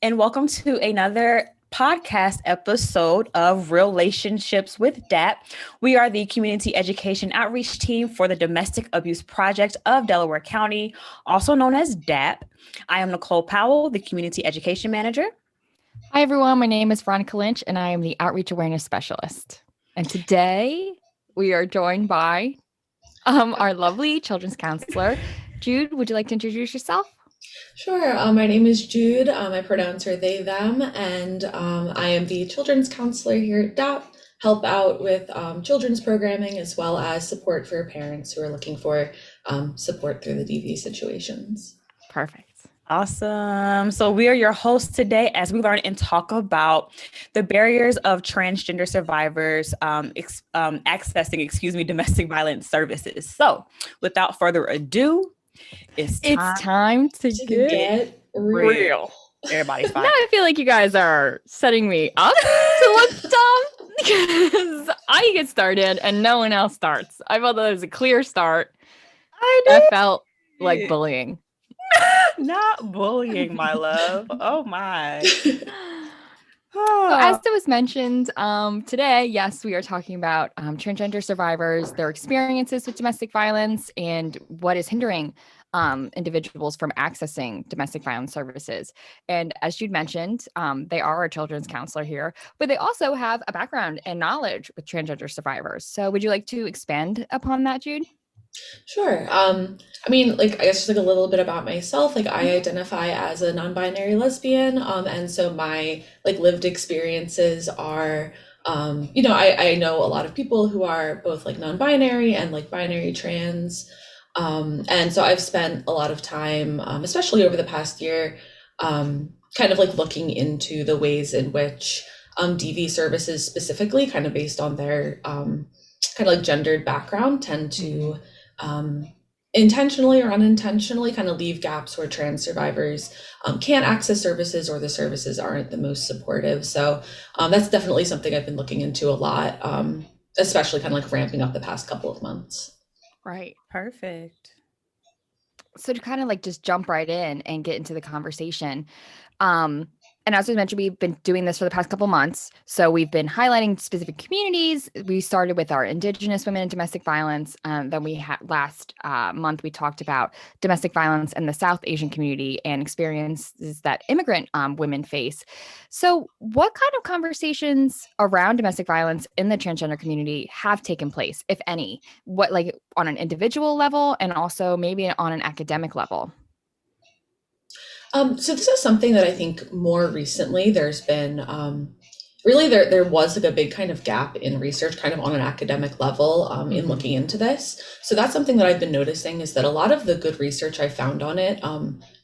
and welcome to another podcast episode of Relationships with DAP. We are the Community Education Outreach Team for the Domestic Abuse Project of Delaware County, also known as DAP. I am Nicole Powell, the Community Education Manager. Hi, everyone. My name is Veronica Lynch, and I am the Outreach Awareness Specialist. And today we are joined by our lovely children's counselor. Jude, would you like to introduce yourself? Sure. My name is Jude. My pronouns are they, them, and I am the children's counselor here at DAP. Help out with children's programming as well as support for parents who are looking for support through the DV situations. Perfect. Awesome. So we are your hosts today as we learn and talk about the barriers of transgender survivors accessing, domestic violence services. So without further ado, it's time to get real. Everybody's fine. Now I feel like you guys are setting me up to look dumb because I get started and no one else starts. I felt that it was a clear start. I felt like bullying. Not bullying, my love. Oh my. So as it was mentioned, today, yes, we are talking about transgender survivors, their experiences with domestic violence, and what is hindering individuals from accessing domestic violence services. And as Jude mentioned, they are a children's counselor here, but they also have a background and knowledge with transgender survivors. So would you like to expand upon that, Jude? Sure. I guess just like a little bit about myself. Like I identify as a non-binary lesbian, and so my like lived experiences are, I know a lot of people who are both like non-binary and like binary trans, and so I've spent a lot of time, especially over the past year, kind of like looking into the ways in which DV services specifically, kind of based on their kind of like gendered background, tend to intentionally or unintentionally kind of leave gaps where trans survivors can't access services or the services aren't the most supportive. So that's definitely something I've been looking into a lot, especially kind of like ramping up the past couple of months. Right. Perfect. So to kind of like just jump right in and get into the conversation, and as we mentioned, we've been doing this for the past couple months. So we've been highlighting specific communities. We started with our Indigenous women in domestic violence. Then we had last month, we talked about domestic violence in the South Asian community and experiences that immigrant women face. So what kind of conversations around domestic violence in the transgender community have taken place, if any? What, like on an individual level and also maybe on an academic level? So this is something that I think more recently there's been really there was like a big kind of gap in research kind of on an academic level in looking into this. So that's something that I've been noticing is that a lot of the good research I found on it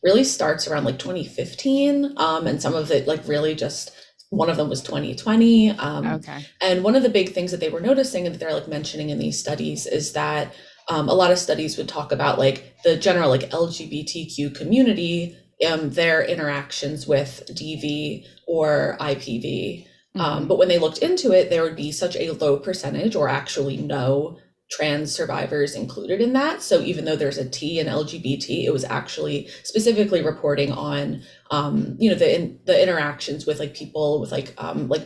really starts around like 2015, and some of it like really just one of them was 2020. Okay. And one of the big things that they were noticing and that they're like mentioning in these studies is that a lot of studies would talk about like the general like LGBTQ community, their interactions with DV or IPV. But when they looked into it, there would be such a low percentage or actually no trans survivors included in that. So even though there's a T in LGBT, it was actually specifically reporting on, the interactions with like people with like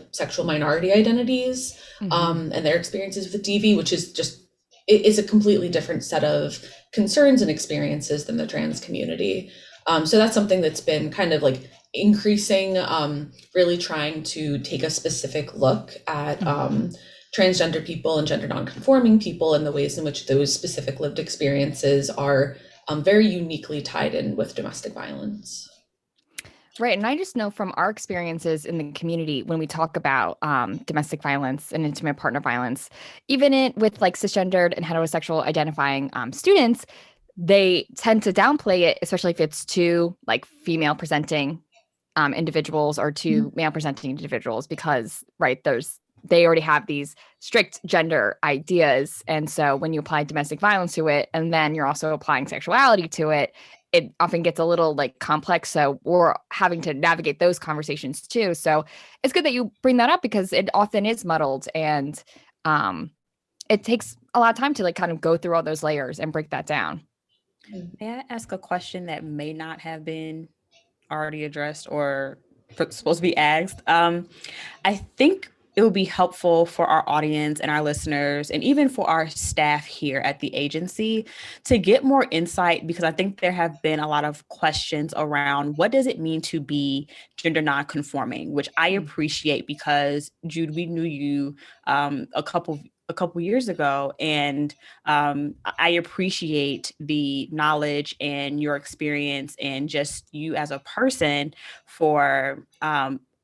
sexual minority identities, and their experiences with DV, which is just, it is a completely different set of concerns and experiences than the trans community. So that's something that's been kind of like increasing, really trying to take a specific look at transgender people and gender non-conforming people and the ways in which those specific lived experiences are very uniquely tied in with domestic violence. Right. And I just know from our experiences in the community, when we talk about domestic violence and intimate partner violence, even with like cisgendered and heterosexual identifying students, they tend to downplay it, especially if it's to like female presenting individuals or to male presenting individuals, because right, they already have these strict gender ideas. And so when you apply domestic violence to it, and then you're also applying sexuality to it, it often gets a little like complex. So we're having to navigate those conversations too. So it's good that you bring that up because it often is muddled, and it takes a lot of time to like kind of go through all those layers and break that down. May I ask a question that may not have been already addressed or supposed to be asked. I think it would be helpful for our audience and our listeners, and even for our staff here at the agency, to get more insight, because I think there have been a lot of questions around what does it mean to be gender nonconforming, which I appreciate because, Jude, we knew you a couple years ago, and I appreciate the knowledge and your experience and just you as a person for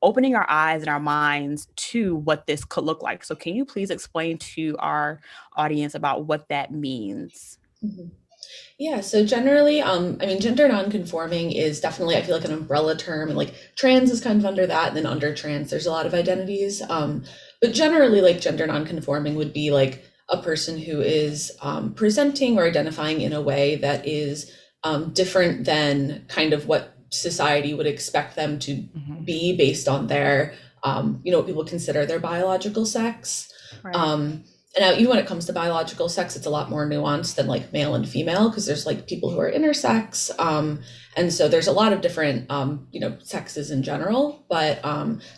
opening our eyes and our minds to what this could look like. So can you please explain to our audience about what that means? Mhm. Yeah, so generally, I mean, gender nonconforming is definitely, I feel like, an umbrella term, and like trans is kind of under that, and then under trans, there's a lot of identities. But generally, like gender nonconforming would be like a person who is presenting or identifying in a way that is different than kind of what society would expect them to be based on their, what people consider their biological sex. Right. And now, even when it comes to biological sex, it's a lot more nuanced than like male and female, because there's like people who are intersex. And so there's a lot of different, sexes in general. But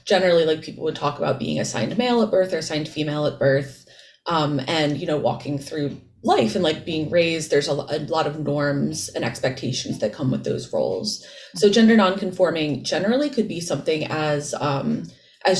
generally, like people would talk about being assigned male at birth or assigned female at birth. And, walking through life and like being raised, there's a lot of norms and expectations that come with those roles. So gender nonconforming generally could be something as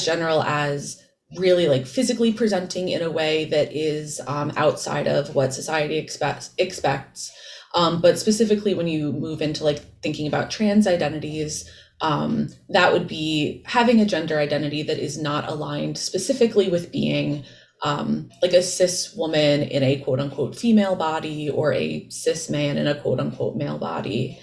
general as really like physically presenting in a way that is outside of what society expects. But specifically when you move into like thinking about trans identities, that would be having a gender identity that is not aligned specifically with being like a cis woman in a quote unquote female body, or a cis man in a quote unquote male body.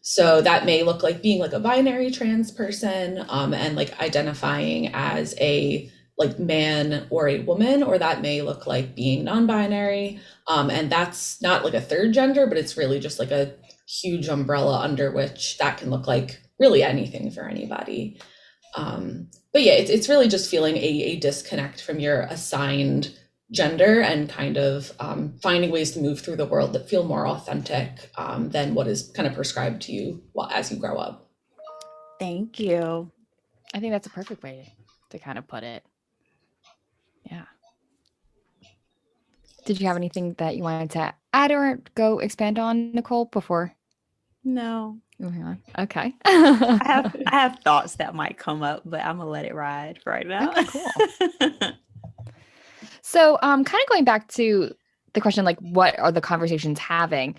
So that may look like being like a binary trans person, and like identifying as a like man or a woman, or that may look like being non-binary. And that's not like a third gender, but it's really just like a huge umbrella under which that can look like really anything for anybody. But yeah, it's really just feeling a disconnect from your assigned gender, and kind of finding ways to move through the world that feel more authentic than what is kind of prescribed to you as you grow up. Thank you. I think that's a perfect way to kind of put it. Yeah. Did you have anything that you wanted to add or go expand on, Nicole, before? No. Moving on. Okay. I have thoughts that might come up, but I'm gonna let it ride right now. Okay, cool. So kind of going back to the question, like, what are the conversations having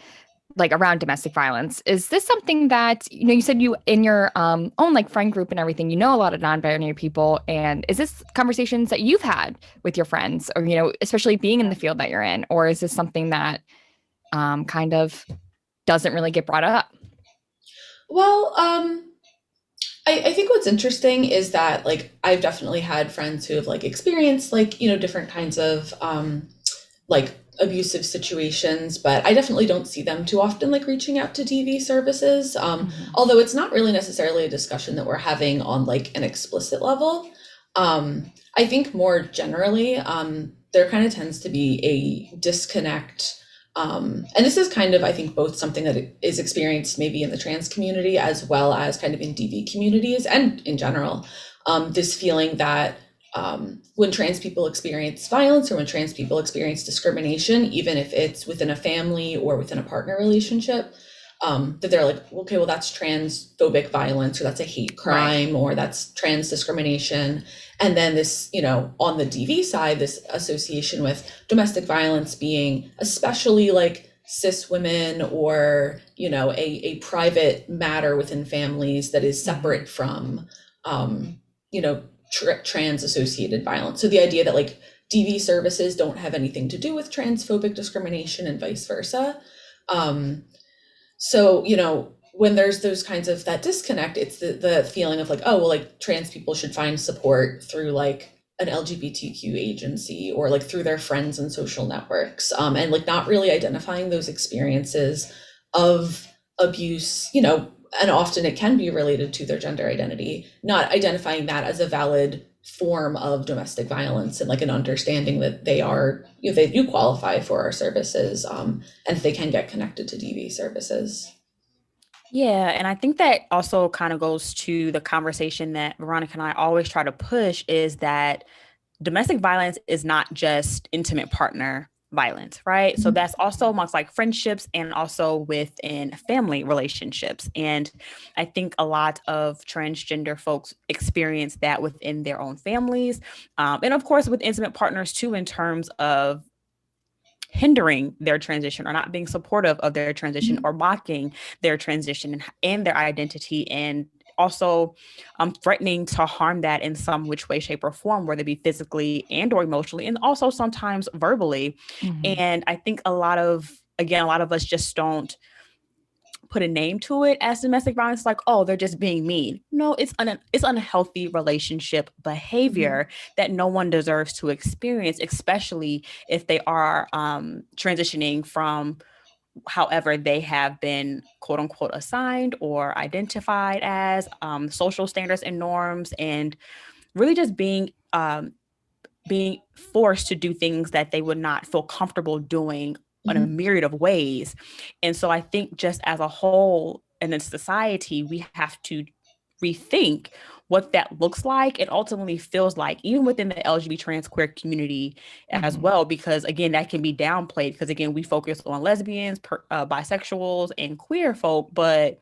like around domestic violence? Is this something that, you said you in your own like friend group and everything, a lot of non-binary people, and is this conversations that you've had with your friends, or, especially being in the field that you're in, or is this something that kind of doesn't really get brought up? Well, I think what's interesting is that like I've definitely had friends who have like experienced like, different kinds of like abusive situations, but I definitely don't see them too often like reaching out to DV services. Although it's not really necessarily a discussion that we're having on like an explicit level. I think more generally, there kind of tends to be a disconnect. And this is kind of, I think, both something that is experienced maybe in the trans community as well as kind of in DV communities and in general, this feeling that when trans people experience violence, or when trans people experience discrimination, even if it's within a family or within a partner relationship, that they're like, okay, well, that's transphobic violence, or that's a hate crime, or that's trans discrimination. And then this, on the DV side, this association with domestic violence being especially like cis women, or, a private matter within families that is separate from, trans associated violence. So the idea that like DV services don't have anything to do with transphobic discrimination and vice versa. So, when there's those kinds of that disconnect, it's the feeling of like, oh, well, like trans people should find support through like an LGBTQ agency, or like through their friends and social networks, and like not really identifying those experiences of abuse, and often it can be related to their gender identity, not identifying that as a valid form of domestic violence, and like an understanding that they are, they do qualify for our services, and they can get connected to DV services. Yeah, and I think that also kind of goes to the conversation that Veronica and I always try to push is that domestic violence is not just intimate partner violence, right? So that's also amongst like friendships and also within family relationships. And I think a lot of transgender folks experience that within their own families. And of course, with intimate partners too, in terms of hindering their transition or not being supportive of their transition or mocking their transition and their identity, and also threatening to harm that in some which way, shape, or form, whether it be physically and or emotionally, and also sometimes verbally. Mhm. And I think a lot of us just don't put a name to it as domestic violence, like, oh, they're just being mean. No, it's unhealthy relationship behavior that no one deserves to experience, especially if they are transitioning from however they have been quote unquote assigned or identified as, social standards and norms, and really just being forced to do things that they would not feel comfortable doing in a myriad of ways. And so I think just as a whole in a society, we have to rethink what that looks like and ultimately feels like, even within the LGBT trans queer community as Mhm. well, because again, that can be downplayed because again, we focus on lesbians, bisexuals, and queer folk, but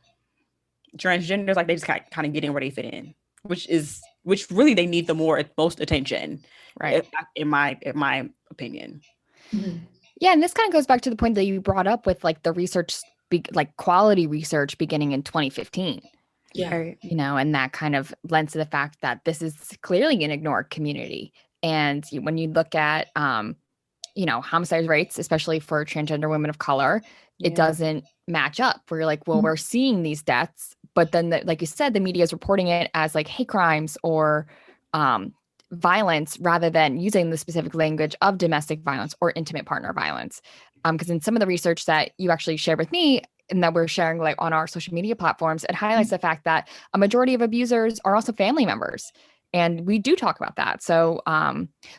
transgenders, like they just kind of getting where they fit in, which really they need the most attention, Right. in my opinion. Yeah, and this kind of goes back to the point that you brought up with like the research, like quality research beginning in 2015. Yeah. Right. And that kind of lends to the fact that this is clearly an ignored community. And when you look at, homicide rates, especially for transgender women of color, it Yeah. doesn't match up. Where you're like, well, we're seeing these deaths, but then, like you said, the media is reporting it as like hate crimes or um, violence rather than using the specific language of domestic violence or intimate partner violence. Because in some of the research that you actually shared with me, and that we're sharing like on our social media platforms, it highlights the fact that a majority of abusers are also family members. And we do talk about that. So,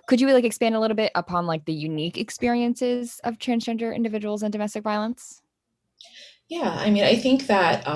could you like expand a little bit upon like the unique experiences of transgender individuals and domestic violence? Yeah, I mean, I think that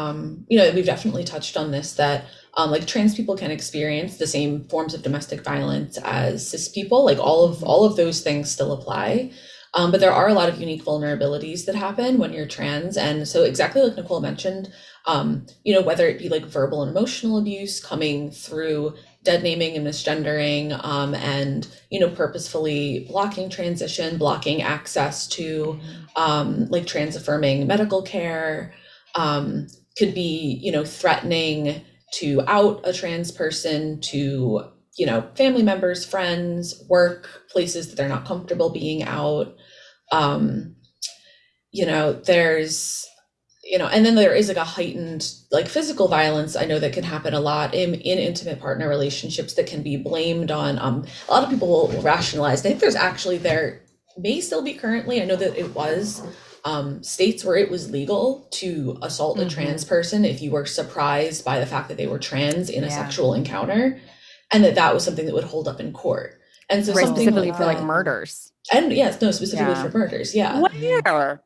we've definitely touched on this, that like trans people can experience the same forms of domestic violence as cis people. Like all of those things still apply. But there are a lot of unique vulnerabilities that happen when you're trans. And so exactly like Nicole mentioned, whether it be like verbal and emotional abuse coming through dead naming and misgendering, and purposefully blocking transition, blocking access to like trans affirming medical care, could be threatening to out a trans person to family members, friends, work, places that they're not comfortable being out. um there's and then there is like a heightened like physical violence I know that can happen a lot in intimate partner relationships that can be blamed on, a lot of people will rationalize. I think there's actually, there may still be currently, I know that it was states where it was legal to assault a trans person if you were surprised by the fact that they were trans in a Yeah. sexual encounter, and that was something that would hold up in court. And so Right, something specifically like for like that, murders. and yes, no, specifically Yeah. for murders, yeah. Where?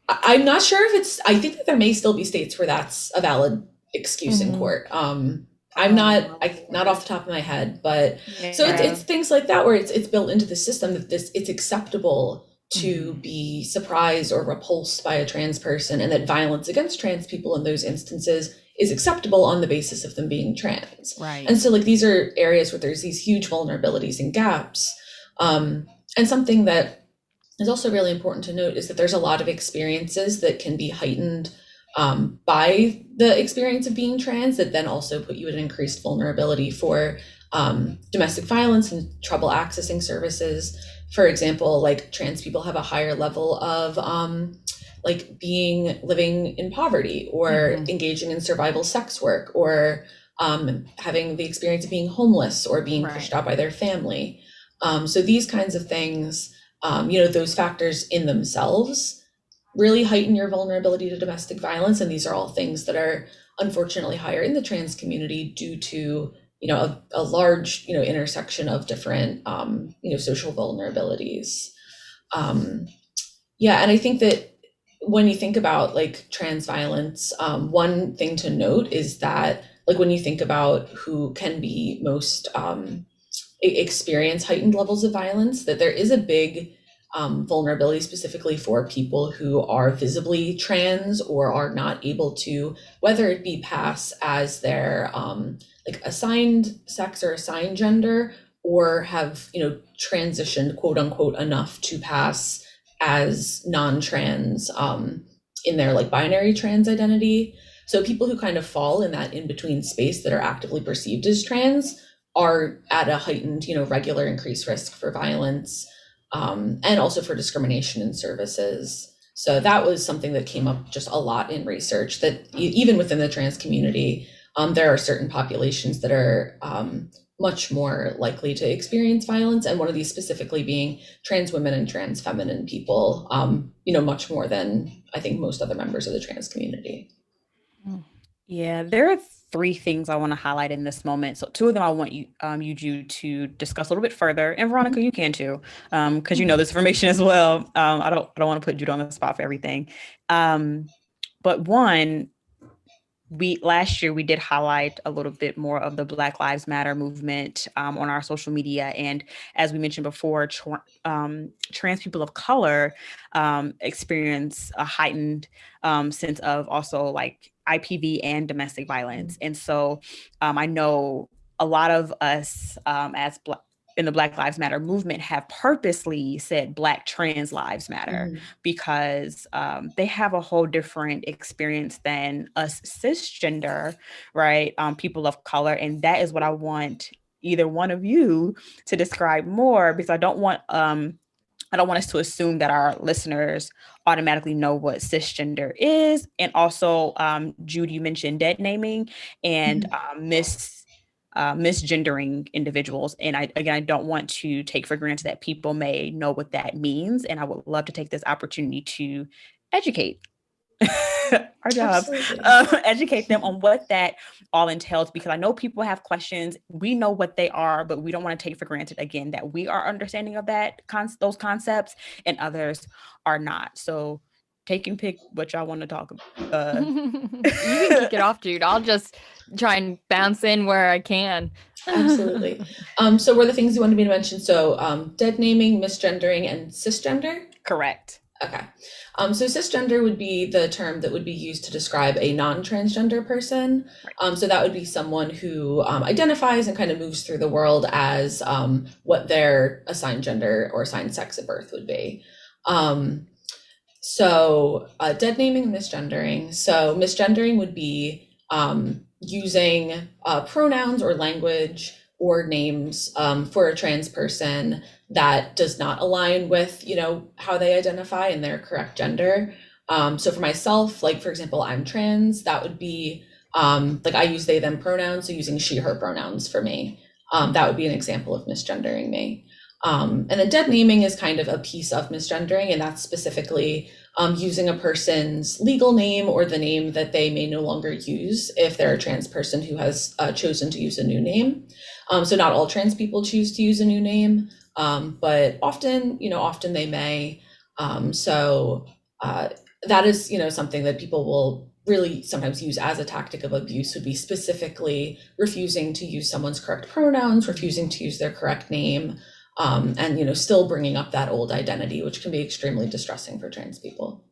I'm not sure if it's, I think that there may still be states where that's a valid excuse in court. I'm not off the top of my head, but so it's things like that where it's built into the system that it's acceptable to be surprised or repulsed by a trans person, and that violence against trans people in those instances is acceptable on the basis of them being trans. Right. And so like these are areas where there's these huge vulnerabilities and gaps. And something that is also really important to note is that there's a lot of experiences that can be heightened by the experience of being trans that then also put you at an increased vulnerability for domestic violence and trouble accessing services. For example, like trans people have a higher level of like living in poverty or engaging in survival sex work, or having the experience of being homeless or being pushed out by their family. So these kinds of things, those factors in themselves really heighten your vulnerability to domestic violence. And these are all things that are unfortunately higher in the trans community due to, a large, intersection of different, social vulnerabilities. Yeah. And I think that when you think about like trans violence, one thing to note is that like when you think about who can be most experience heightened levels of violence, that there is a big vulnerability specifically for people who are visibly trans or are not able to, whether it be pass as their like assigned sex or assigned gender, or have, you know, transitioned quote unquote enough to pass as non-trans in their like binary trans identity. So people who kind of fall in that in between space that are actively perceived as trans are at a heightened, you know, regular increased risk for violence, and also for discrimination in services. So that was something that came up just a lot in research, that even within the trans community, there are certain populations that are much more likely to experience violence, and one of these specifically being trans women and trans feminine people, you know, much more than I think most other members of the trans community. Yeah, there are three things I want to highlight in this moment. So two of them I want you Jude, to discuss a little bit further, and Veronica, you can too, because you know this information as well. I don't want to put Jude on the spot for everything, but one, we last year we did highlight a little bit more of the Black Lives Matter movement on our social media, and as we mentioned before, trans people of color experience a heightened sense of also like IPV and domestic violence, and so I know a lot of us as in the Black Lives Matter movement have purposely said Black trans lives matter because they have a whole different experience than us cisgender, right? People of color. And that is what I want either one of you to describe more, because I don't want us to assume that our listeners automatically know what cisgender is. And also, Jude, you mentioned dead naming and misgendering individuals. And I don't want to take for granted that people may know what that means. And I would love to take this opportunity to educate our jobs, educate them on what that all entails, because I know people have questions. We know what they are, but we don't want to take for granted again that we are understanding of those concepts and others are not. So take and pick what y'all want to talk about. You can kick it off, Jude. I'll just try and bounce in where I can. Absolutely. So were the things you wanted me to mention? So dead naming, misgendering, and cisgender? Correct. Okay. So cisgender would be the term that would be used to describe a non-transgender person. So that would be someone who identifies and kind of moves through the world as what their assigned gender or assigned sex at birth would be. So dead naming and misgendering. So misgendering would be using pronouns or language or names for a trans person that does not align with, you know, how they identify and their correct gender. So for myself, like for example, I'm trans, that would be like I use they, them pronouns, so using she, her pronouns for me. That would be an example of misgendering me. And then dead naming is kind of a piece of misgendering, and that's specifically using a person's legal name or the name that they may no longer use if they're a trans person who has chosen to use a new name. So not all trans people choose to use a new name, but often they may. So that is, something that people will really sometimes use as a tactic of abuse, would be specifically refusing to use someone's correct pronouns, refusing to use their correct name, and still bringing up that old identity, which can be extremely distressing for trans people.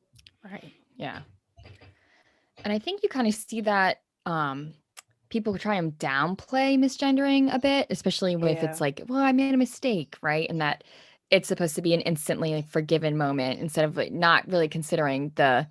Right. Yeah. And I think you kind of see that people try and downplay misgendering a bit, especially with it's like, well, I made a mistake, right? And that it's supposed to be an instantly forgiven moment instead of like not really considering the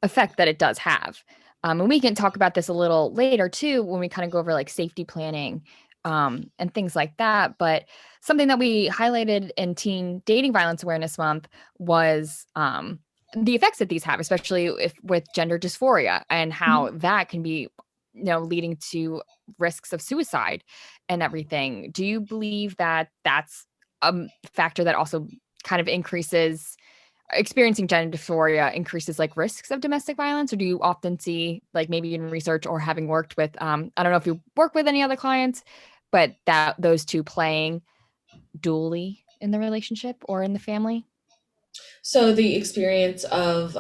effect that it does have. And we can talk about this a little later too, when we kind of go over like safety planning and things like that. But something that we highlighted in Teen Dating Violence Awareness Month was the effects that these have, especially with gender dysphoria, and how that can be, leading to risks of suicide and everything. Do you believe that that's a factor that also kind of experiencing gender dysphoria increases like risks of domestic violence? Or do you often see, like maybe in research or having worked with, I don't know if you work with any other clients, but that those two playing dually in the relationship or in the family? So the experience of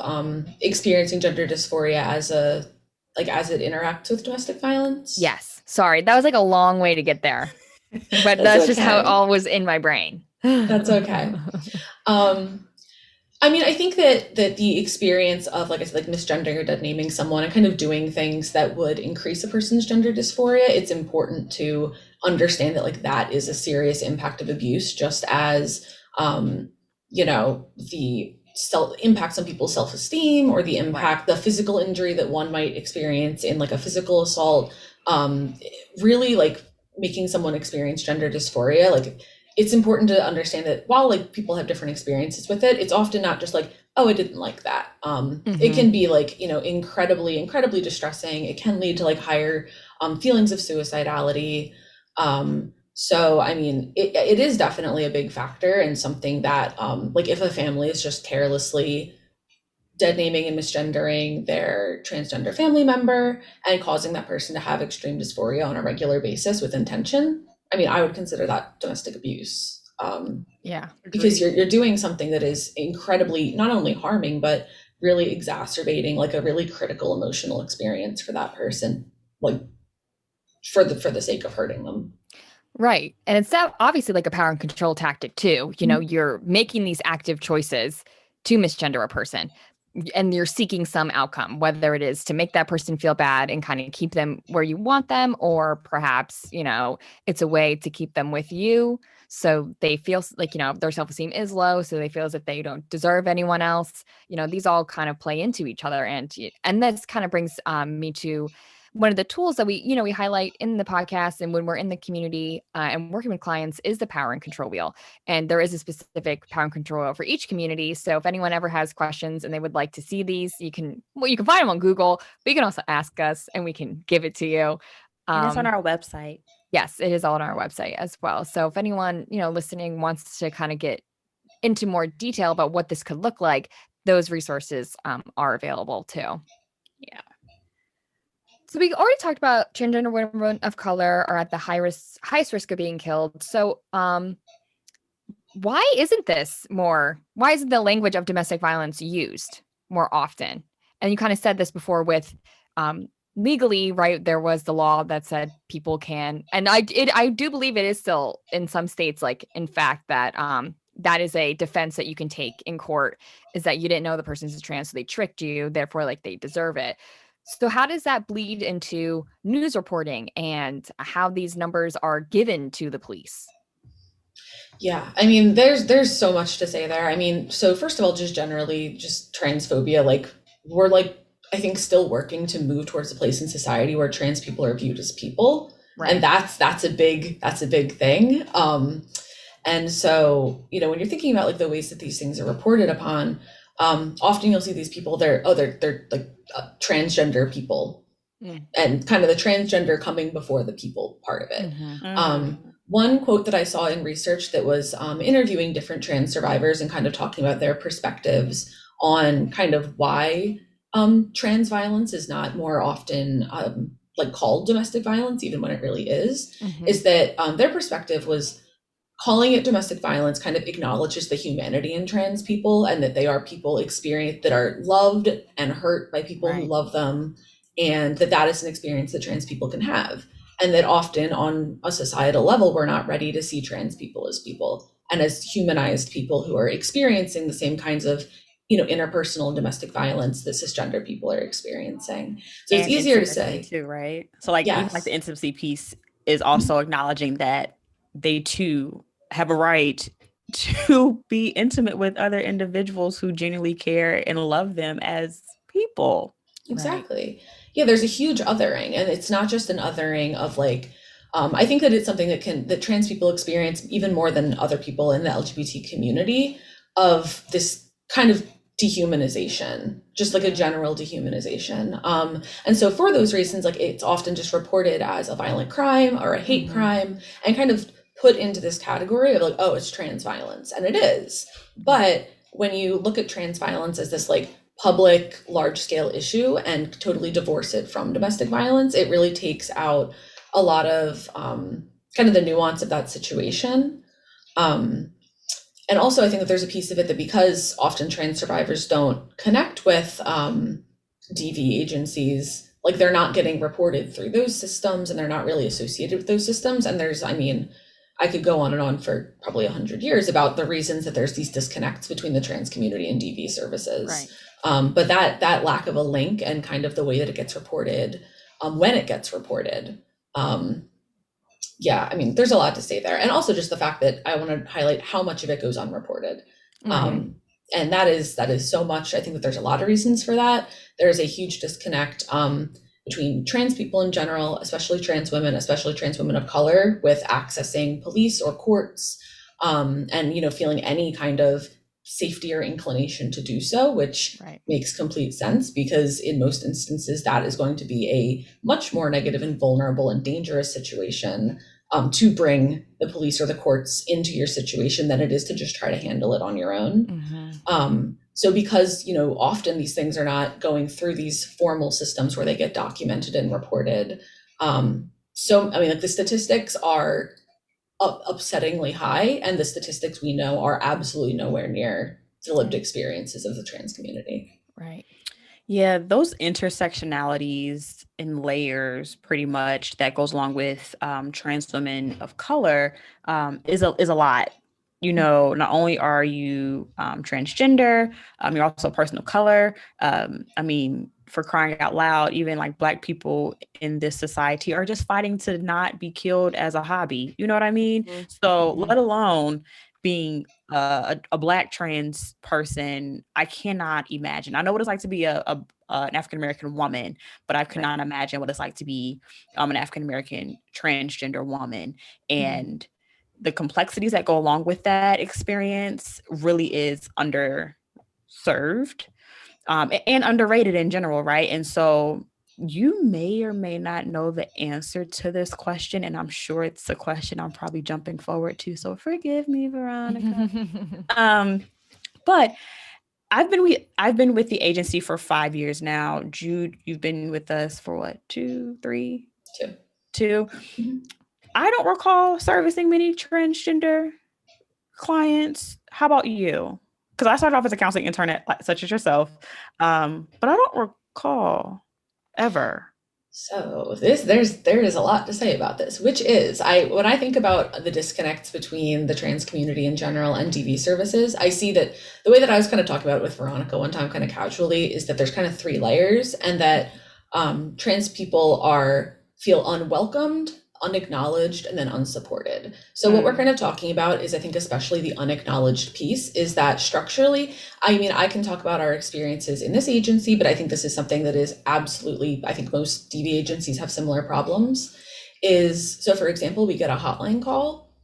experiencing gender dysphoria as as it interacts with domestic violence. Yes. Sorry, that was like a long way to get there, but that's just how it all was in my brain. That's okay. I mean, I think that the experience of, like I said, like misgendering or dead naming someone and kind of doing things that would increase a person's gender dysphoria, it's important to understand that like that is a serious impact of abuse, just as the impacts on people's self-esteem, or the impact, the physical injury that one might experience in like a physical assault, really like making someone experience gender dysphoria. Like, it's important to understand that while like people have different experiences with it, it's often not just like, oh, I didn't like that. It can be like, incredibly, incredibly distressing. It can lead to like higher feelings of suicidality. So, I mean, it is definitely a big factor, and something that like if a family is just carelessly dead naming and misgendering their transgender family member and causing that person to have extreme dysphoria on a regular basis with intention, I mean, I would consider that domestic abuse. Yeah, because you're doing something that is incredibly not only harming, but really exacerbating like a really critical emotional experience for that person, like for the sake of hurting them. Right. And it's obviously like a power and control tactic too. You're making these active choices to misgender a person, and you're seeking some outcome, whether it is to make that person feel bad and kind of keep them where you want them, or perhaps, it's a way to keep them with you. So they feel like, their self-esteem is low. So they feel as if they don't deserve anyone else. These all kind of play into each other. And this kind of brings me to one of the tools that we highlight in the podcast and when we're in the community and working with clients is the power and control wheel. And there is a specific power and control wheel for each community. So if anyone ever has questions and they would like to see these, you can find them on Google, but you can also ask us and we can give it to you. And it's on our website. Yes, it is all on our website as well. So if anyone, listening wants to kind of get into more detail about what this could look like, those resources are available too. Yeah. So we already talked about transgender women of color are at the highest risk of being killed. So why isn't the language of domestic violence used more often? And you kind of said this before with legally, right? There was the law that said people can, and I do believe it is still in some states, like in fact that that is a defense that you can take in court, is that you didn't know the person's trans, so they tricked you, therefore like they deserve it. So how does that bleed into news reporting and how these numbers are given to the police? Yeah, I mean, there's so much to say there. I mean, so first of all, just generally, just transphobia, like we're like, I think still working to move towards a place in society where trans people are viewed as people. Right. And that's a big thing. And so, when you're thinking about like the ways that these things are reported upon, often you'll see these people, they're like transgender people, and kind of the transgender coming before the people part of it. One quote that I saw in research that was interviewing different trans survivors and kind of talking about their perspectives on kind of why trans violence is not more often like called domestic violence, even when it really is that their perspective was calling it domestic violence kind of acknowledges the humanity in trans people, and that they are people that are loved and hurt by people who love them, and that is an experience that trans people can have. And that often on a societal level, we're not ready to see trans people as people and as humanized people who are experiencing the same kinds of, interpersonal and domestic violence that cisgender people are experiencing. So it's easier to say too, right? So like, even like the intimacy piece is also acknowledging that they too have a right to be intimate with other individuals who genuinely care and love them as people. Exactly. Right. Yeah, there's a huge othering, and it's not just an othering of like, I think that it's something that trans people experience even more than other people in the LGBT community, of this kind of dehumanization, just like a general dehumanization. And so for those reasons, like it's often just reported as a violent crime or a hate crime, and kind of put into this category of like, oh, it's trans violence, and it is. But when you look at trans violence as this like public large scale issue and totally divorce it from domestic violence, it really takes out a lot of kind of the nuance of that situation. And also I think that there's a piece of it that because often trans survivors don't connect with DV agencies, like they're not getting reported through those systems and they're not really associated with those systems. And there's, I mean, I could go on and on for probably 100 years about the reasons that there's these disconnects between the trans community and DV services. Right. But that lack of a link and kind of the way that it gets reported, when it gets reported, yeah, I mean, there's a lot to say there. And also just the fact that I want to highlight how much of it goes unreported. And that is so much. I think that there's a lot of reasons for that. There's a huge disconnect between trans people in general, especially trans women of color, with accessing police or courts, and, you know, feeling any kind of safety or inclination to do so, which makes complete sense, because in most instances that is going to be a much more negative and vulnerable and dangerous situation to bring the police or the courts into your situation than it is to just try to handle it on your own. So because, you know, often these things are not going through these formal systems where they get documented and reported. So, I mean, like the statistics are upsettingly high, and the statistics we know are absolutely nowhere near the lived experiences of the trans community. Right. Yeah, those intersectionalities and layers pretty much that goes along with trans women of color is a lot. You know, not only are you transgender, you're also a person of color. I mean, for crying out loud, even like Black people in this society are just fighting to not be killed as a hobby. You know what I mean? So let alone being a Black trans person, I cannot imagine. I know what it's like to be an African-American woman, but I could not imagine what it's like to be an African-American transgender woman. And the complexities that go along with that experience really is underserved and underrated in general, right? And so you may or may not know the answer to this question, and I'm sure it's a question I'm probably jumping forward to, so forgive me, Veronica. But I've been with the agency for 5 years now. Jude, you've been with us for what, 2, 3? 2. I don't recall servicing many transgender clients. How about you? Because I started off as a counseling intern such as yourself, but I don't recall ever. So there is a lot to say about this, which is when I think about the disconnects between the trans community in general and DV services, I see that the way that I was kind of talking about it with Veronica one time kind of casually is that there's kind of 3 layers, and that trans people feel unwelcomed, unacknowledged, and then unsupported. So what we're kind of talking about is, I think, especially the unacknowledged piece, is that structurally, I mean, I can talk about our experiences in this agency, but I think this is something that is absolutely, I think most DV agencies have similar problems, so for example, we get a hotline call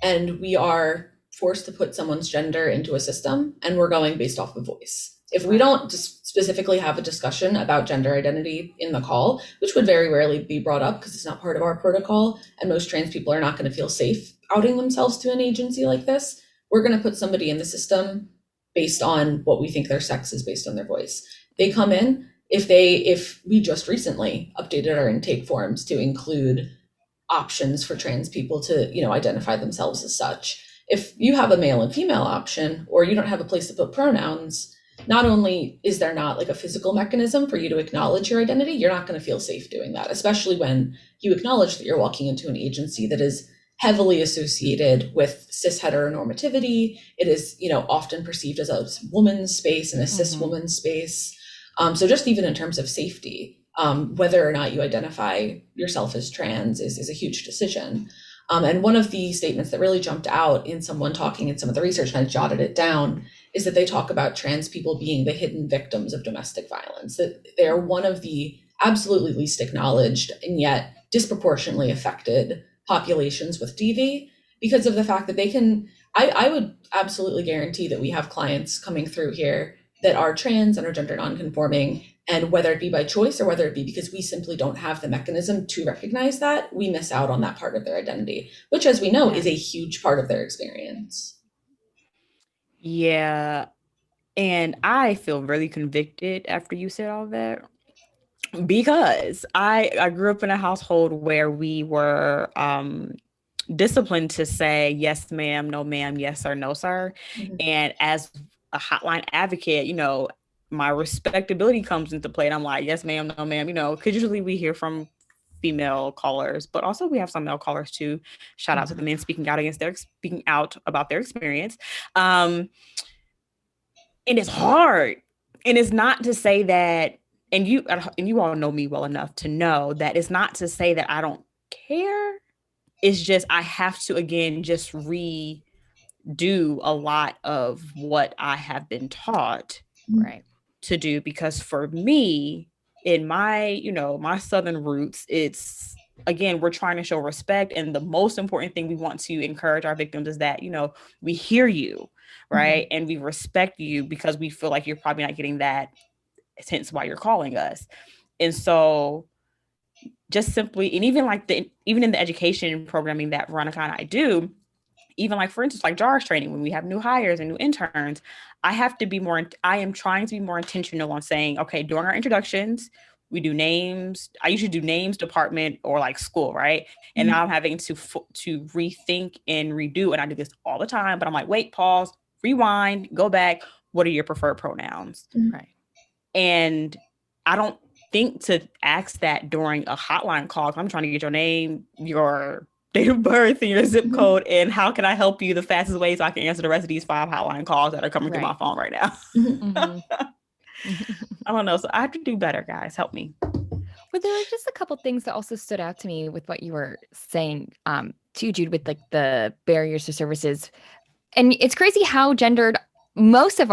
and we are forced to put someone's gender into a system, and we're going based off of voice. If we don't just specifically have a discussion about gender identity in the call, which would very rarely be brought up because it's not part of our protocol, and most trans people are not going to feel safe outing themselves to an agency like this, we're going to put somebody in the system based on what we think their sex is based on their voice. They come in, if we just recently updated our intake forms to include options for trans people to, you know, identify themselves as such. If you have a male and female option, or you don't have a place to put pronouns, not only is there not like a physical mechanism for you to acknowledge your identity, you're not going to feel safe doing that, especially when you acknowledge that you're walking into an agency that is heavily associated with cis heteronormativity. It is, you know, often perceived as a woman's space and a cis woman's space. So just even in terms of safety, whether or not you identify yourself as trans is a huge decision. And one of the statements that really jumped out in someone talking in some of the research, and I jotted it down, is that they talk about trans people being the hidden victims of domestic violence, that they're one of the absolutely least acknowledged and yet disproportionately affected populations with DV, because of the fact that they can, I would absolutely guarantee that we have clients coming through here that are trans and are gender non-conforming, and whether it be by choice or whether it be because we simply don't have the mechanism to recognize that, we miss out on that part of their identity, which, as we know, is a huge part of their experience. Yeah. And I feel really convicted after you said all that, because I grew up in a household where we were disciplined to say yes ma'am, no ma'am, yes sir, no sir. And as a hotline advocate, my respectability comes into play, and I'm like, yes ma'am, no ma'am, because usually we hear from female callers, but also we have some male callers too. Shout out to the men speaking out about their experience. And it's hard. And it's not to say that, and you all know me well enough to know that it's not to say that I don't care. It's just I have to, again, just redo a lot of what I have been taught to do, because for me, in my, my Southern roots, it's, again, we're trying to show respect. And the most important thing we want to encourage our victims is that, we hear you, right? And we respect you, because we feel like you're probably not getting that, hence why you're calling us. And so just simply, and even in the education programming that Veronica and I do, even like, for instance, like JARS training, when we have new hires and new interns, I am trying to be more intentional on saying, okay, during our introductions, we do names. I usually do names, department, or like school, right? And now I'm having to rethink and redo, and I do this all the time, but I'm like, wait, pause, rewind, go back. What are your preferred pronouns? Right. And I don't think to ask that during a hotline call. I'm trying to get your name, your date of birth, and your zip code, and how can I help you the fastest way so I can answer the rest of these 5 hotline calls that are coming through my phone right now. I don't know. So I have to do better, guys. Help me. But there were just a couple things that also stood out to me with what you were saying, to Jude, with like the barriers to services. And it's crazy how gendered most of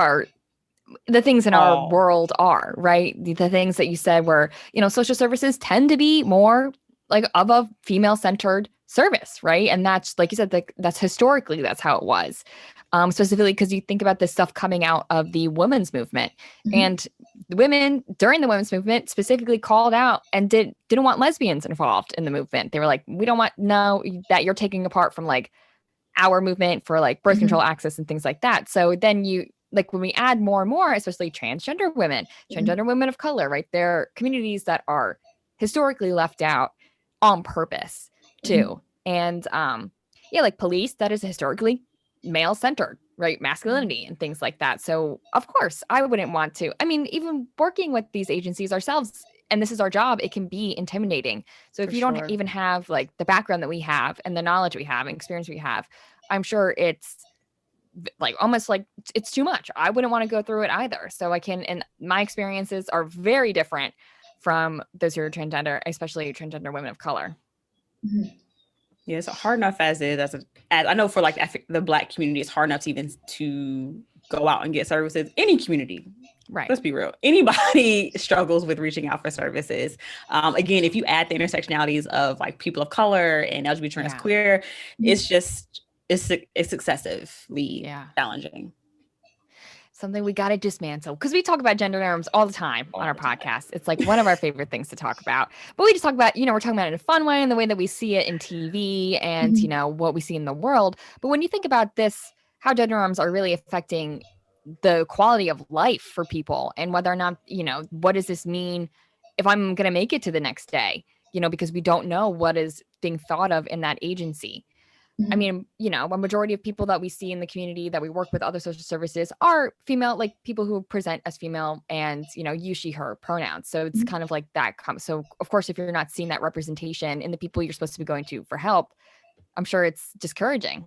the things in our world are, right? The things that you said were, social services tend to be more like of a female-centered service, right? And that's, like you said, that's historically, that's how it was. Specifically because you think about this stuff coming out of the women's movement, and the women during the women's movement specifically called out and didn't want lesbians involved in the movement. They were like, we don't want that you're taking apart from like our movement for like birth control access and things like that. So then like when we add more and more, especially transgender women of color, right? They're communities that are historically left out on purpose too. And like police, that is historically male centered, right? Masculinity and things like that. So of course I wouldn't want to, even working with these agencies ourselves, and this is our job, it can be intimidating. So if you don't even have like the background that we have and the knowledge we have and experience we have, I'm sure it's like almost like it's too much. I wouldn't want to go through it either. So and my experiences are very different from those who are transgender, especially transgender women of color. Yeah, it's hard enough as is. As I know for like the Black community, it's hard enough to even to go out and get services. Any community, right? Let's be real. Anybody struggles with reaching out for services. Again, if you add the intersectionalities of like people of color and LGBT trans queer, it's excessively challenging. Something we got to dismantle, because we talk about gender norms all the time on our podcast. It's like one of our favorite things to talk about. But we just talk about, we're talking about it in a fun way, in the way that we see it in TV and, what we see in the world. But when you think about this, how gender norms are really affecting the quality of life for people, and whether or not, what does this mean if I'm going to make it to the next day, because we don't know what is being thought of in that agency. A majority of people that we see in the community that we work with, other social services, are female, like people who present as female and, use she, her pronouns. So it's kind of like that. So of course, if you're not seeing that representation in the people you're supposed to be going to for help, I'm sure it's discouraging.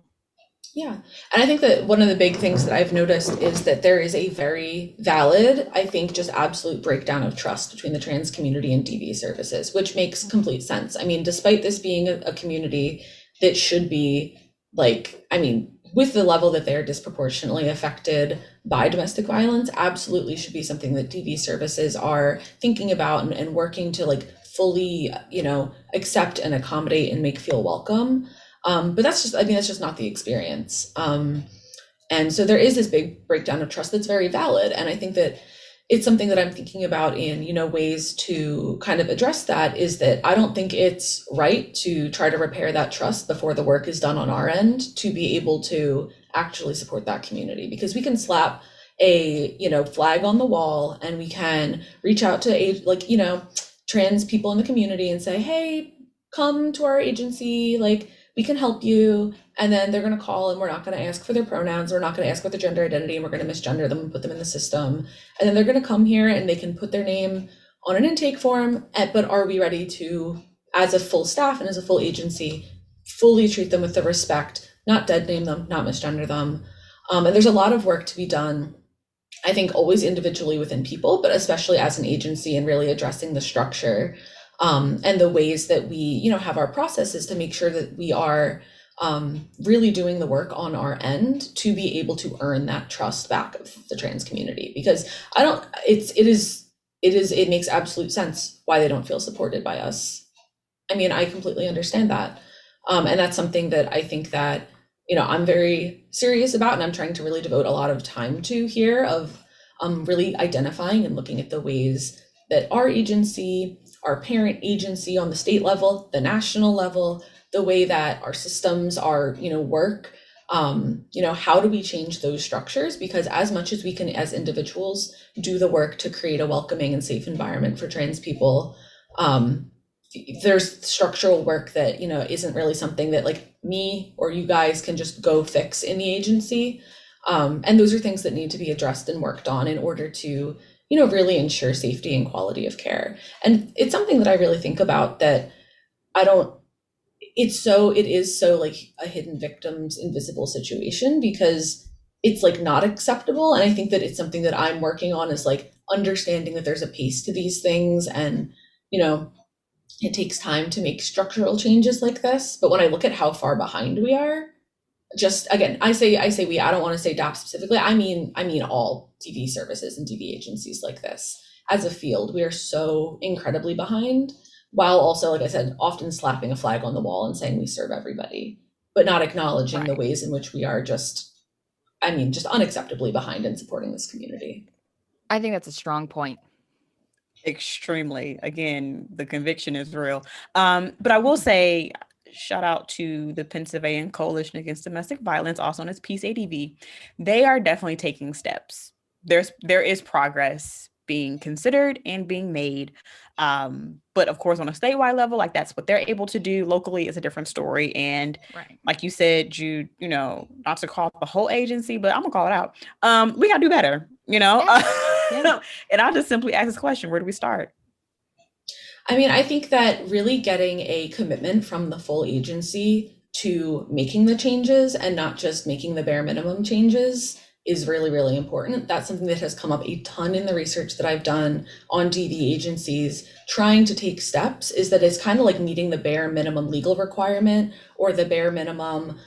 Yeah. And I think that one of the big things that I've noticed is that there is a very valid, I think, just absolute breakdown of trust between the trans community and DV services, which makes complete sense. Despite this being a community that should be with the level that they're disproportionately affected by domestic violence, absolutely should be something that DV services are thinking about and working to like fully, accept and accommodate and make feel welcome. But that's just not the experience. And so there is this big breakdown of trust that's very valid. And I think that it's something that I'm thinking about in, ways to kind of address that, is that I don't think it's right to try to repair that trust before the work is done on our end to be able to actually support that community. Because we can slap a, flag on the wall, and we can reach out to trans people in the community and say, hey, come to our agency, we can help you. And then they're going to call and we're not going to ask for their pronouns. We're not going to ask about their gender identity, and we're going to misgender them and put them in the system. And then they're going to come here and they can put their name on an intake form. But are we ready to, as a full staff and as a full agency, fully treat them with the respect, not dead name them, not misgender them? And there's a lot of work to be done, I think, always individually within people, but especially as an agency, and really addressing the structure and the ways that we, have our processes to make sure that we are really doing the work on our end to be able to earn that trust back of the trans community. Because it makes absolute sense why they don't feel supported by us. I mean, I completely understand that. And that's something that I think that, I'm very serious about, and I'm trying to really devote a lot of time to here, of really identifying and looking at the ways that our agency, our parent agency on the state level, the national level, the way that our systems are, work, how do we change those structures? Because as much as we can, as individuals, do the work to create a welcoming and safe environment for trans people, there's structural work that, isn't really something that like me or you guys can just go fix in the agency. And those are things that need to be addressed and worked on in order to, really ensure safety and quality of care. And it's something that I really think about, that it is so like a hidden victim's invisible situation, because it's like not acceptable. And I think that it's something that I'm working on, is like understanding that there's a pace to these things, and, it takes time to make structural changes like this. But when I look at how far behind we are, just again, I say we, I don't want to say DAP specifically. I mean all TV services and TV agencies like this. As a field, we are so incredibly behind, while also, like I said, often slapping a flag on the wall and saying we serve everybody, but not acknowledging the ways in which we are just unacceptably behind in supporting this community. I think that's a strong point. Extremely. Again, the conviction is real. But I will say, shout out to the Pennsylvania Coalition Against Domestic Violence, also known as Peace ADV. They are definitely taking steps. There is progress being considered and being made. But of course, on a statewide level, like that's what they're able to do. Locally is a different story. And like you said, Jude, not to call the whole agency, but I'm gonna call it out. We gotta do better, Yeah. And I'll just simply ask this question: where do we start? I mean, I think that really getting a commitment from the full agency to making the changes and not just making the bare minimum changes is really, really important. That's something that has come up a ton in the research that I've done on DV agencies trying to take steps, is that it's kind of like meeting the bare minimum legal requirement, or the bare minimum,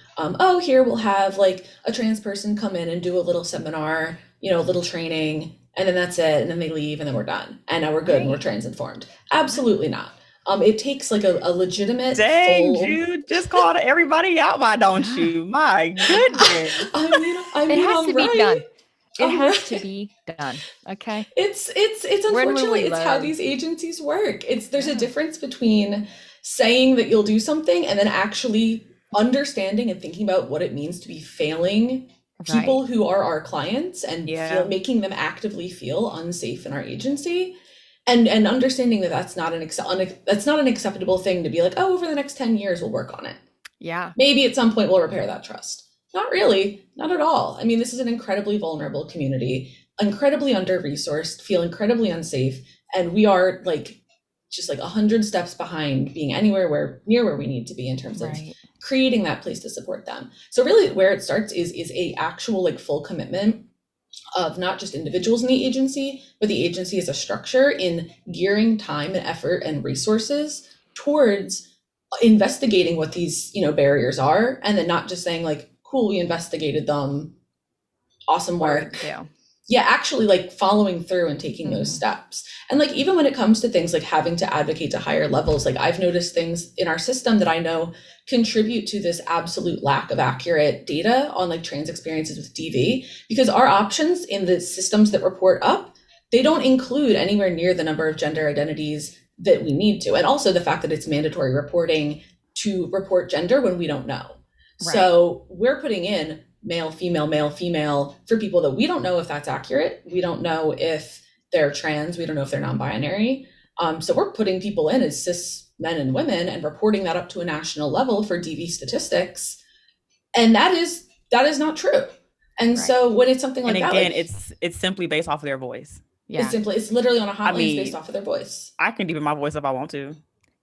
here we'll have like a trans person come in and do a little seminar, a little training, and then that's it. And then they leave and then we're done. And now we're good and we're trans informed. Absolutely not. It takes like a legitimate Jude, just called everybody out, why don't you? My goodness. It has to be done. It has to be done. Okay. It's unfortunately, it's how these agencies work. There's a difference between saying that you'll do something and then actually understanding and thinking about what it means to be failing people who are our clients, and making them actively feel unsafe in our agency, and understanding that that's not an acceptable thing to be like, oh, over the next 10 years we'll work on it. Yeah. Maybe at some point we'll repair that trust. Not really, not at all. I mean, this is an incredibly vulnerable community, incredibly under-resourced, feel incredibly unsafe, and we are like just like 100 steps behind being anywhere near where we need to be in terms of creating that place to support them. So really where it starts is a actual like full commitment of not just individuals in the agency, but the agency as a structure in gearing time and effort and resources towards investigating what these, barriers are, and then not just saying like, cool, we investigated them, awesome work. Yeah, actually like following through and taking those steps. And like, even when it comes to things like having to advocate to higher levels, like I've noticed things in our system that I know contribute to this absolute lack of accurate data on like trans experiences with DV, because our options in the systems that report up, they don't include anywhere near the number of gender identities that we need to. And also the fact that it's mandatory reporting to report gender when we don't know. So we're putting in male, female for people that we don't know if that's accurate. We don't know if they're trans. We don't know if they're non-binary. So we're putting people in as cis men and women and reporting that up to a national level for DV statistics. And that is not true. And so when it's something like and that, again, like, it's simply based off of their voice. Yeah. It's literally on a hotline. It's based off of their voice. I can deepen my voice if I want to.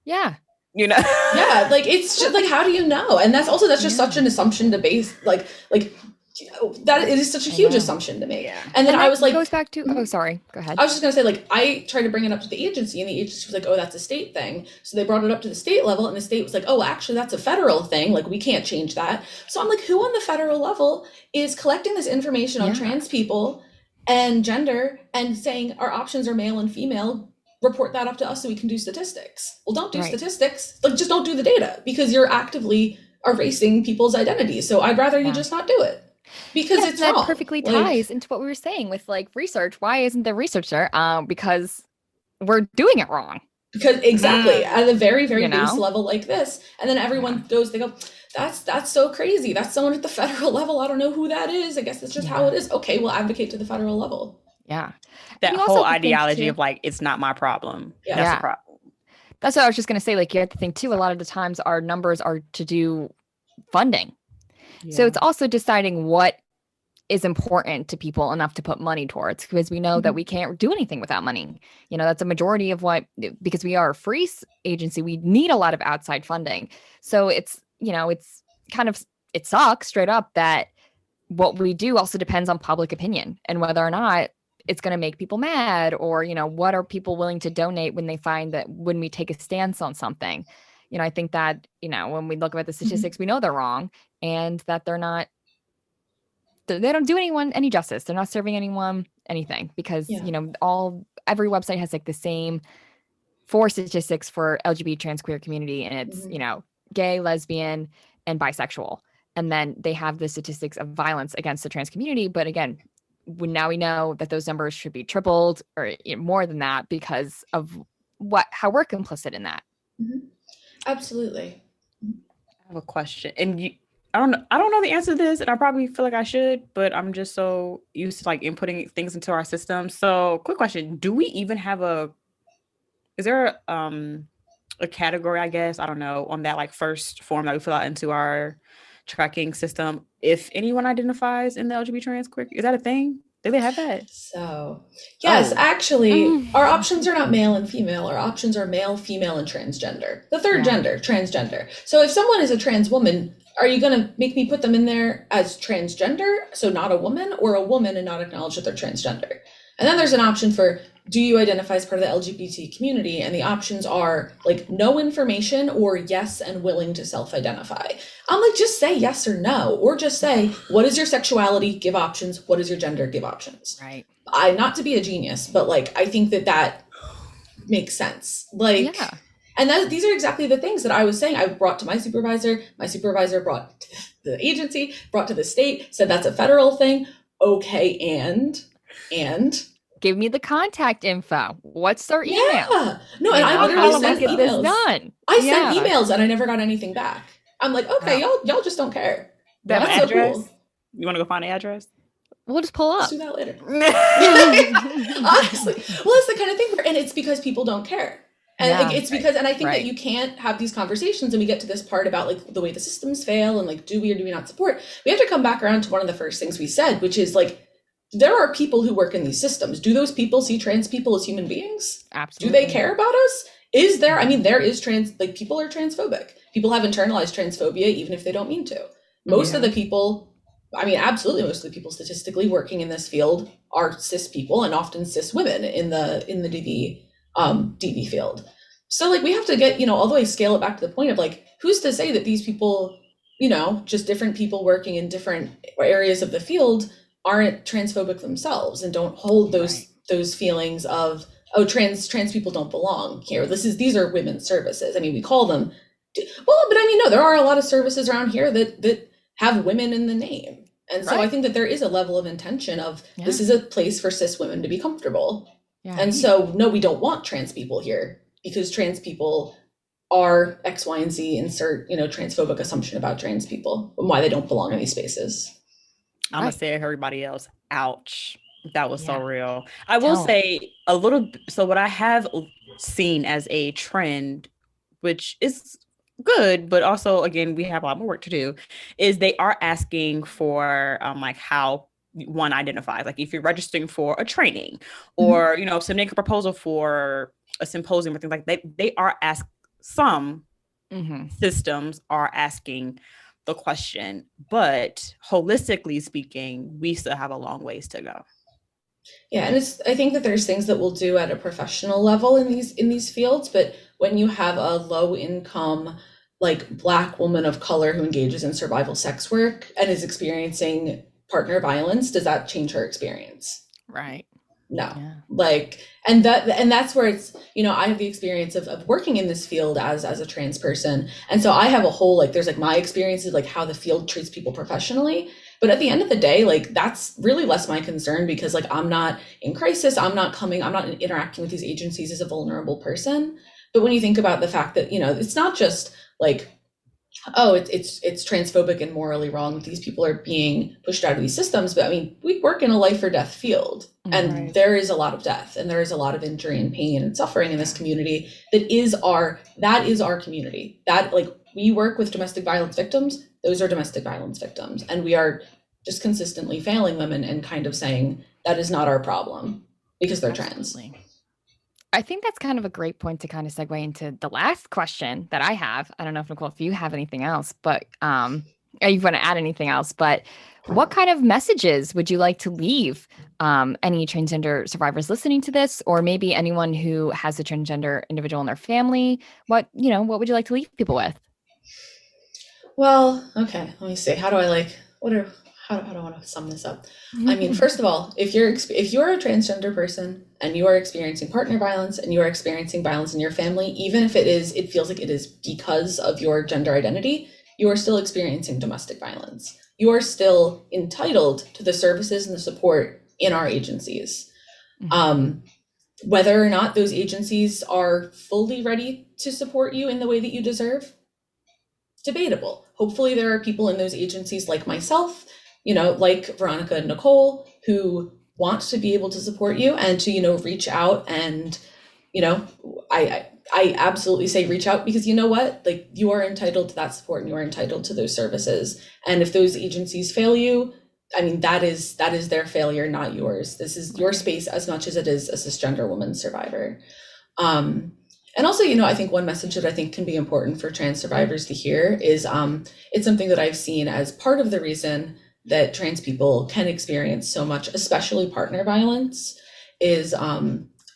Yeah. You know? Yeah, like, it's just like, how do you know? And that's just such an assumption to base, like that it is such a huge assumption to make. Yeah. And then I was like, goes back to, oh, sorry, go ahead. I was just gonna say, like, I tried to bring it up to the agency, and the agency was like, oh, that's a state thing. So they brought it up to the state level, and the state was like, oh, actually, that's a federal thing. Like, we can't change that. So I'm like, who on the federal level is collecting this information on trans people and gender and saying our options are male and female? Report that up to us so we can do statistics. Well, don't do statistics. Like, just don't do the data, because you're actively erasing people's identities. So I'd rather you just not do it, because it's that wrong. perfectly ties into what we were saying with like research. Why isn't there research there? Because we're doing it wrong. Because exactly at a very, very base level like this, and then everyone goes, they go, that's so crazy. That's someone at the federal level. I don't know who that is. I guess that's just how it is. Okay, we'll advocate to the federal level. Yeah. That whole ideology of like, it's not my problem. Yeah. That's a problem. That's what I was just going to say. Like, you have to think too, a lot of the times our numbers are to do funding. Yeah. So it's also deciding what is important to people enough to put money towards, because we know that we can't do anything without money. You know, that's a majority of because we are a free agency, we need a lot of outside funding. So it's, you know, it's kind of, it sucks straight up that what we do also depends on public opinion and whether or not it's going to make people mad, or, you know, what are people willing to donate when they find that when we take a stance on something. You know, I think that, you know, when we look at the statistics, we know they're wrong, and that they don't do anyone any justice. They're not serving anyone anything, because, you know, every website has like the same 4 statistics for LGBT trans queer community. And it's, you know, gay, lesbian, and bisexual. And then they have the statistics of violence against the trans community. But again, now we know that those numbers should be tripled or more than that, because of how we're complicit in that. Absolutely. I have a question, and I don't know the answer to this, and I probably feel like I should, but I'm just so used to like inputting things into our system. So, quick question: do we even have is there a category, I guess, I don't know, on that like first form that we fill out into our tracking system, if anyone identifies in the LGBT trans queer? Is that a thing? Do they have that? So, yes, actually, our options are not male and female. Our options are male, female, and transgender. The third gender, transgender. So if someone is a trans woman, are you going to make me put them in there as transgender, so not a woman, or a woman and not acknowledge that they're transgender? And then there's an option for, do you identify as part of the LGBT community? And the options are like no information, or yes and willing to self-identify. I'm like, just say yes or no, or just say, what is your sexuality? Give options. What is your gender? Give options. Right. Not to be a genius, but like, I think that makes sense. Like, and these are exactly the things that I was saying. I brought to my supervisor brought to the agency, brought to the state, said that's a federal thing. Okay. And give me the contact info. What's their email? Yeah. No, and I literally sent emails. This done. I sent emails and I never got anything back. I'm like, okay, y'all just don't care. That's so cool. You want to go find the address? We'll just pull up. Let's do that later. Honestly. Well, it's the kind of thing and it's because people don't care. And like, it's because, and I think that you can't have these conversations, and we get to this part about like the way the systems fail and like, do we or do we not support? We have to come back around to one of the first things we said, which is like, there are people who work in these systems. Do those people see trans people as human beings? Absolutely. Do they care about us? There is people are transphobic. People have internalized transphobia, even if they don't mean to. Most of the people, absolutely most of the people statistically working in this field are cis people, and often cis women in the DV field. So like, we have to get, all the way scale it back to the point of like, who's to say that these people, just different people working in different areas of the field aren't transphobic themselves and don't hold those feelings of, oh, trans people don't belong here. These are women's services. We call them, well, but no, there are a lot of services around here that have women in the name. And so I think that there is a level of intention of this is a place for cis women to be comfortable. Yeah. And so, no, we don't want trans people here because trans people are X, Y, and Z, insert, transphobic assumption about trans people and why they don't belong in these spaces. I'm going to say everybody else, ouch. That was so real. I will say a little, so what I have seen as a trend which is good, but also, again, we have a lot more work to do, is they are asking for like how one identifies. Like if you're registering for a training or, submitting a proposal for a symposium or things like that, they are asked, some systems are asking the question, but holistically speaking, we still have a long ways to go. Yeah, and I think that there's things that we'll do at a professional level in these fields, but when you have a low income, like Black woman of color who engages in survival sex work and is experiencing partner violence, does that change her experience? Right. No. Yeah. Like, and that's where it's, I have the experience of working in this field as a trans person. And so I have a whole, like, there's like my experiences, like how the field treats people professionally. But at the end of the day, like, that's really less my concern, because like, I'm not in crisis. I'm not interacting with these agencies as a vulnerable person. But when you think about the fact that, it's not just like, oh, it's transphobic and morally wrong that these people are being pushed out of these systems. But I mean, we work in a life or death field, and there is a lot of death, and there is a lot of injury and pain and suffering in this community. That is our community. That, like, we work with domestic violence victims. Those are domestic violence victims, and we are just consistently failing them and kind of saying that is not our problem because they're trans. I think that's kind of a great point to kind of segue into the last question that I have. I don't know if Nicole, if you have anything else, but or you want to add anything else, but what kind of messages would you like to leave any transgender survivors listening to this, or maybe anyone who has a transgender individual in their family? What would you like to leave people with? Well, okay, let me see. How do I want to sum this up? I mean, first of all, if you're a transgender person and you are experiencing partner violence and you are experiencing violence in your family, even if it feels like it is because of your gender identity, you are still experiencing domestic violence. You are still entitled to the services and the support in our agencies. Whether or not those agencies are fully ready to support you in the way that you deserve, debatable. Hopefully there are people in those agencies like myself, like Veronica and Nicole, who want to be able to support you and to, reach out. And, I absolutely say reach out, because you know what, like, you are entitled to that support and you are entitled to those services. And if those agencies fail you, I mean, that is their failure, not yours. This is your space as much as it is a cisgender woman survivor. And also, I think one message that I think can be important for trans survivors to hear is it's something that I've seen as part of the reason that trans people can experience so much, especially partner violence, is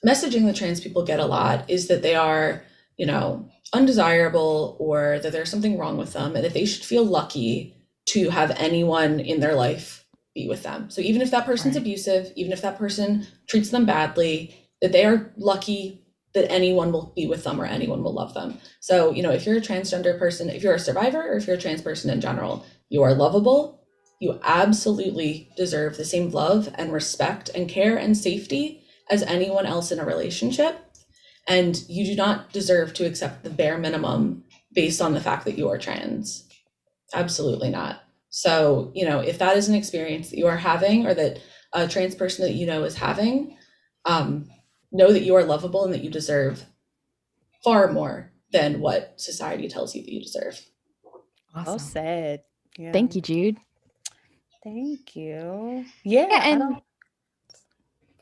messaging that trans people get a lot is that they are, undesirable, or that there's something wrong with them, and that they should feel lucky to have anyone in their life be with them. So even if that person's abusive, even if that person treats them badly, that they are lucky that anyone will be with them or anyone will love them. So, if you're a transgender person, if you're a survivor, or if you're a trans person in general, you are lovable. You absolutely deserve the same love and respect and care and safety as anyone else in a relationship. And you do not deserve to accept the bare minimum based on the fact that you are trans. Absolutely not. So, if that is an experience that you are having, or that a trans person that is having, know that you are lovable and that you deserve far more than what society tells you that you deserve. Awesome. Well said. Yeah. Thank you, Jude. Thank you. Yeah. And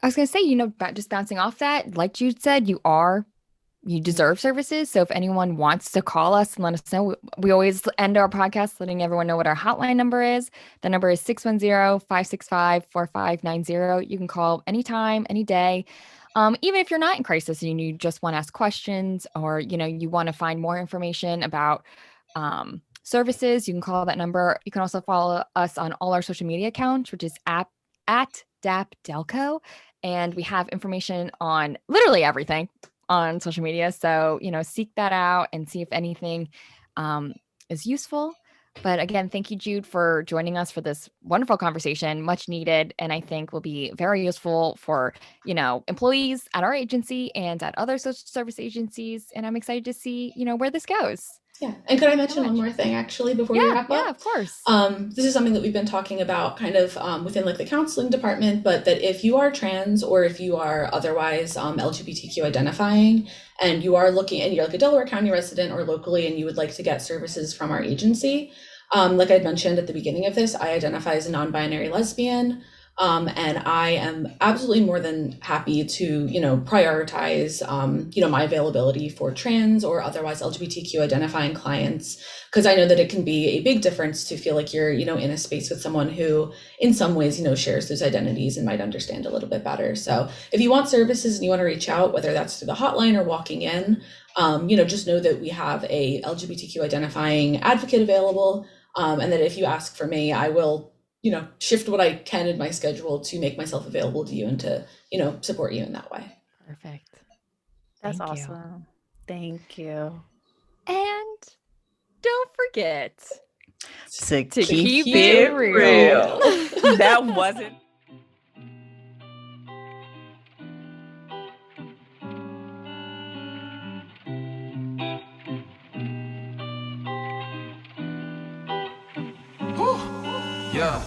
I was going to say, just bouncing off that, like Jude said, you deserve services. So if anyone wants to call us and let us know, we always end our podcast letting everyone know what our hotline number is. The number is 610-565-4590. You can call anytime, any day. Even if you're not in crisis and you just want to ask questions, or, you want to find more information about services, you can call that number. You can also follow us on all our social media accounts, which is at DAPDelco. And we have information on literally everything on social media. So, seek that out and see if anything is useful. But again, thank you, Jude, for joining us for this wonderful conversation, much needed, and I think will be very useful for, employees at our agency and at other social service agencies. And I'm excited to see, where this goes. Yeah. And could I mention one more thing actually before we wrap up? Yeah, of course. This is something that we've been talking about kind of within like the counseling department, but that if you are trans or if you are otherwise LGBTQ identifying and you are looking and you're like a Delaware County resident or locally and you would like to get services from our agency, like I'd mentioned at the beginning of this, I identify as a non-binary lesbian. And I am absolutely more than happy to, prioritize, my availability for trans or otherwise LGBTQ identifying clients, because I know that it can be a big difference to feel like you're, in a space with someone who in some ways, shares those identities and might understand a little bit better. So if you want services and you want to reach out, whether that's through the hotline or walking in, just know that we have a LGBTQ identifying advocate available. And that if you ask for me, I will shift what I can in my schedule to make myself available to you and to, support you in that way. Perfect. That's Thank you. awesome. Thank you. And don't forget To keep it real. That wasn't. Yeah.